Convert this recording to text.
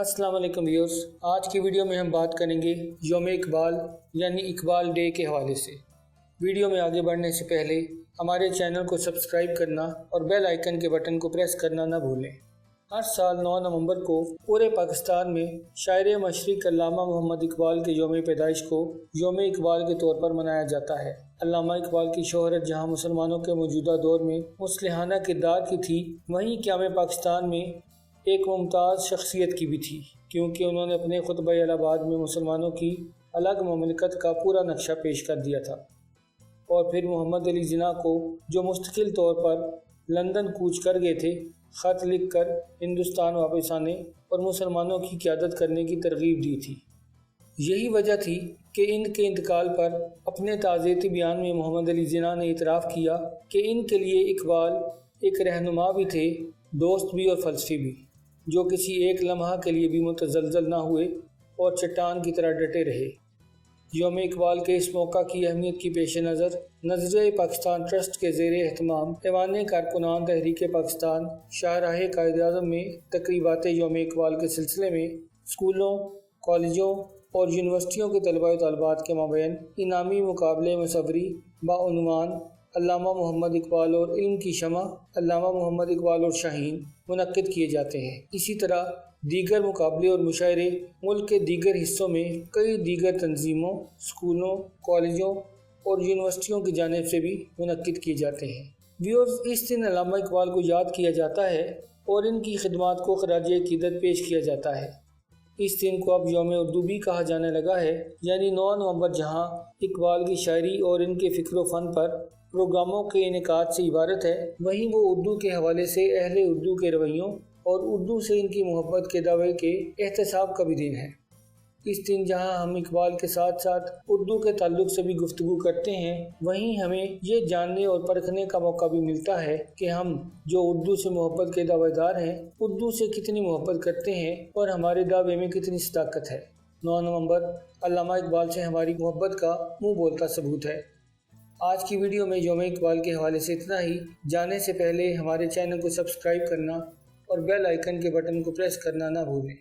السلام علیکم ویورز، آج کی ویڈیو میں ہم بات کریں گے یوم اقبال یعنی اقبال ڈے کے حوالے سے۔ ویڈیو میں آگے بڑھنے سے پہلے ہمارے چینل کو سبسکرائب کرنا اور بیل آئیکن کے بٹن کو پریس کرنا نہ بھولیں۔ ہر سال 9 نومبر کو پورے پاکستان میں شاعر مشرق علامہ محمد اقبال کے یوم پیدائش کو یوم اقبال کے طور پر منایا جاتا ہے۔ علامہ اقبال کی شہرت جہاں مسلمانوں کے موجودہ دور میں مصلحانہ کردار کی تھی، وہیں قیام پاکستان میں ایک ممتاز شخصیت کی بھی تھی، کیونکہ انہوں نے اپنے خطبہ الہٰ میں مسلمانوں کی الگ مملکت کا پورا نقشہ پیش کر دیا تھا، اور پھر محمد علی جناح کو، جو مستقل طور پر لندن کوچ کر گئے تھے، خط لکھ کر ہندوستان واپس آنے اور مسلمانوں کی قیادت کرنے کی ترغیب دی تھی۔ یہی وجہ تھی کہ ان کے انتقال پر اپنے تعزیتی بیان میں محمد علی جناح نے اعتراف کیا کہ ان کے لیے اقبال ایک رہنما بھی تھے، دوست بھی اور فلسفی بھی، جو کسی ایک لمحہ کے لیے بھی متزلزل نہ ہوئے اور چٹان کی طرح ڈٹے رہے۔ یوم اقبال کے اس موقع کی اہمیت کی پیش نظر نظریہ پاکستان ٹرسٹ کے زیر اہتمام ایوان کارکنان تحریک پاکستان شاہراہ قائد اعظم میں تقریبات یوم اقبال کے سلسلے میں اسکولوں، کالجوں اور یونیورسٹیوں کے طلباء و طالبات کے مابین انعامی مقابلے مصوری بعنوان علامہ محمد اقبال اور علم کی شمع، علامہ محمد اقبال اور شاہین منعقد کیے جاتے ہیں۔ اسی طرح دیگر مقابلے اور مشاعرے ملک کے دیگر حصوں میں کئی دیگر تنظیموں، اسکولوں، کالجوں اور یونیورسٹیوں کی جانب سے بھی منعقد کیے جاتے ہیں۔ ویورز، اس دن علامہ اقبال کو یاد کیا جاتا ہے اور ان کی خدمات کو خراج عقیدت پیش کیا جاتا ہے۔ اس دن کو اب یوم اردو بھی کہا جانے لگا ہے، یعنی 9 نومبر جہاں اقبال کی شاعری اور ان کے فکر و فن پر پروگراموں کے انعقاد سے عبارت ہے، وہیں وہ اردو کے حوالے سے اہل اردو کے رویوں اور اردو سے ان کی محبت کے دعوے کے احتساب کا بھی دن ہے۔ اس دن جہاں ہم اقبال کے ساتھ ساتھ اردو کے تعلق سے بھی گفتگو کرتے ہیں، وہیں ہمیں یہ جاننے اور پرکھنے کا موقع بھی ملتا ہے کہ ہم جو اردو سے محبت کے دعوے دار ہیں، اردو سے کتنی محبت کرتے ہیں اور ہمارے دعوے میں کتنی صداقت ہے۔ 9 نومبر علامہ اقبال سے ہماری محبت کا منہ بولتا ثبوت ہے۔ آج کی ویڈیو میں یوم اقبال کے حوالے سے اتنا ہی۔ جانے سے پہلے ہمارے چینل کو سبسکرائب کرنا اور بیل آئیکن کے بٹن کو پریس کرنا نہ بھولیں۔